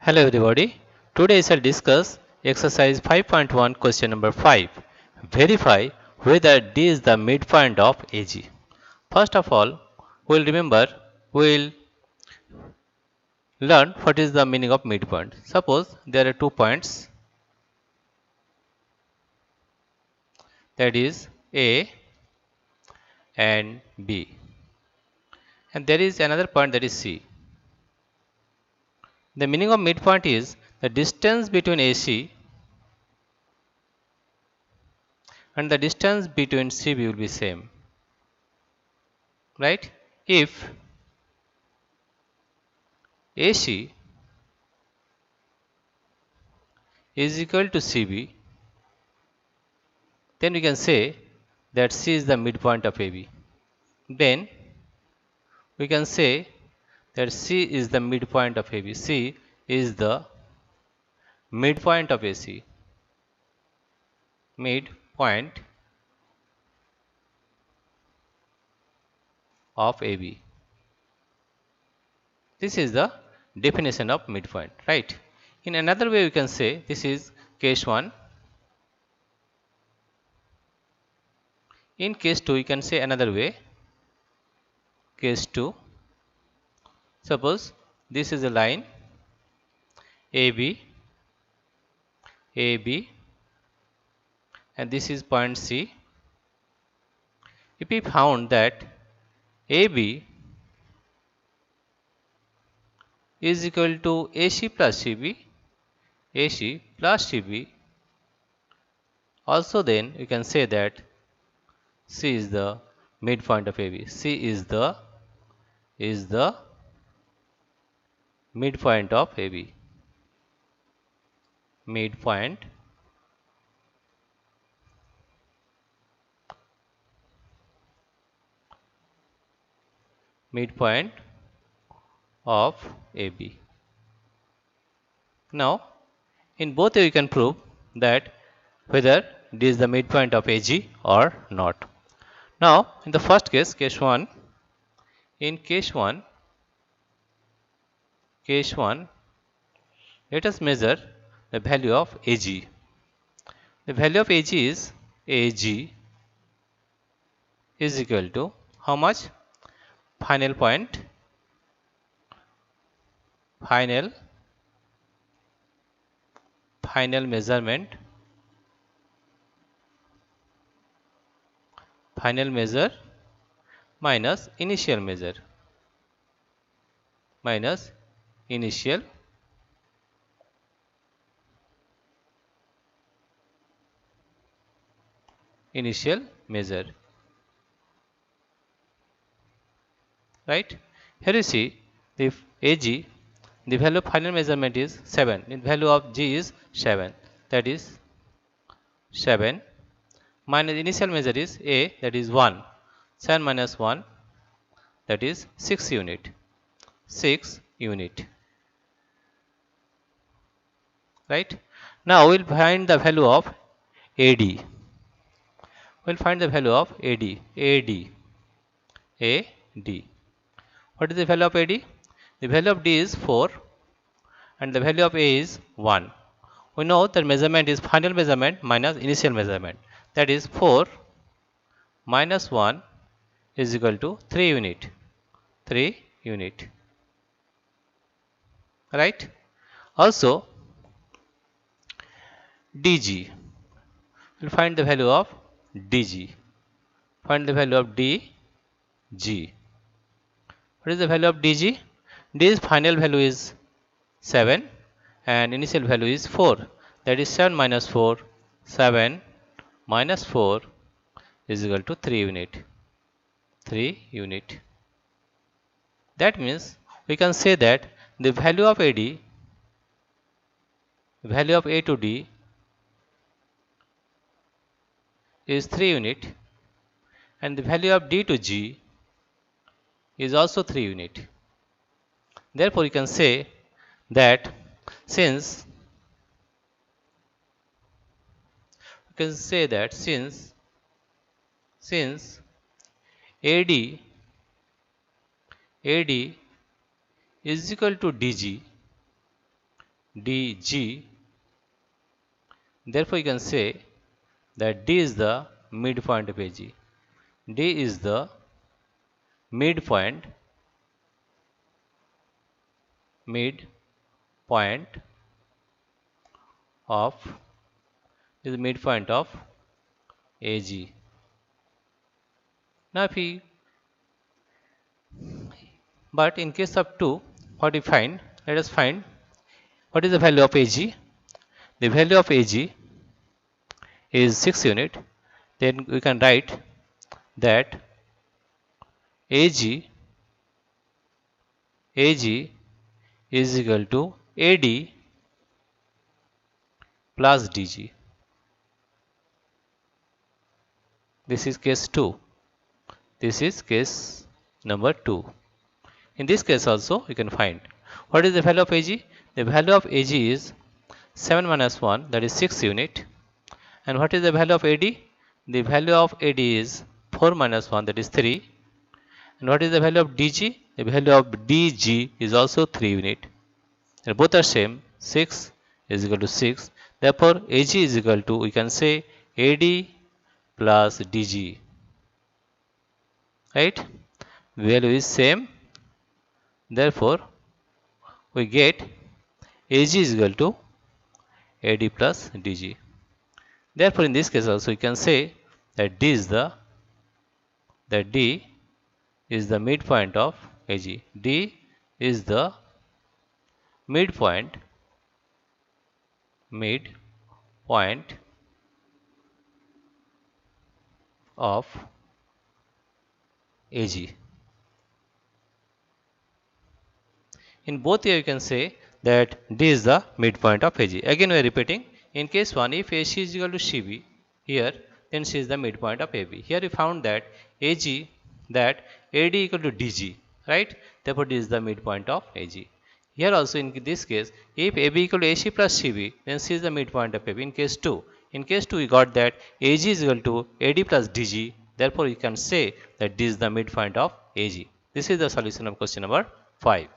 Hello everybody. Today I shall discuss exercise 5.1 question number 5. Verify whether D is the midpoint of AG. First of all, we'll learn what is the meaning of midpoint. Suppose there are 2 points, that is A and B, and there is another point, that is C. The meaning of midpoint is the distance between AC and the distance between CB will be same, right? If AC is equal to CB, then we can say that C is the midpoint of AB. Then we can say that C is the midpoint of AB. C is the midpoint of AC. Midpoint of AB. This is the definition of midpoint, right? In another way, we can say this is case 1. In case 2, we can say another way. Case 2. Suppose this is a line AB, AB, and this is point C. If we found that AB is equal to AC plus CB, AC plus CB, also then we can say that C is the midpoint of AB. C is the midpoint of AB. Midpoint of AB. Now, in both you can prove that whether it is the midpoint of AG or not. Now, in the first case, case 1, in case 1, let us measure the value of AG. The value of AG is equal to how much? Final point, final measurement, final measure minus initial measure, minus initial measure, right? Here you see the AG, the value of final measurement is 7, the value of G is 7, that is 7, minus initial measure is A, that is 1, 7 minus 1, that is 6 unit, right? Now we will find the value of AD. We will find the value of AD. What is the value of AD? The value of D is 4 and the value of A is 1. We know that measurement is final measurement minus initial measurement, that is 4 minus 1 is equal to 3 unit, right? Also DG, we will find the value of DG. Find the value of DG. What is the value of DG? D's final value is 7 and initial value is 4, that is 7 minus 4, 7 minus 4 is equal to 3 unit. That means we can say that the value of AD, value of A to D is 3 unit and the value of D to G is also 3 unit. Therefore, you can say that since AD is equal to DG, DG. Therefore, you can say that D is the midpoint of AG. D is the midpoint midpoint of is the midpoint of AG. Now, if we but in case of 2, what we find? Let us find what is the value of AG. The value of AG is 6 unit. Then we can write that AG is equal to AD plus DG. This is case 2. This is case number 2. In this case also we can find what is the value of AG. The value of AG is 7 minus 1, that is 6 unit. And what is the value of AD? The value of AD is 4 minus 1, that is 3. And what is the value of DG? The value of DG is also 3 unit. And both are same. 6 is equal to 6. Therefore, AG is equal to, we can say, AD plus DG. Right? Value is same. Therefore, we get AG is equal to AD plus DG. Therefore, in this case also, we can say that D is the midpoint of AG. D is the midpoint of AG. In both here you can say that D is the midpoint of AG. Again we are repeating. In case 1, if AC is equal to CB here, then C is the midpoint of AB. Here we found that AD equal to DG, right? Therefore D is the midpoint of AG. Here also in this case, if AB equal to AC plus CB, then C is the midpoint of AB. In case 2, we got that AG is equal to AD plus DG. Therefore, you can say that D is the midpoint of AG. This is the solution of question number 5.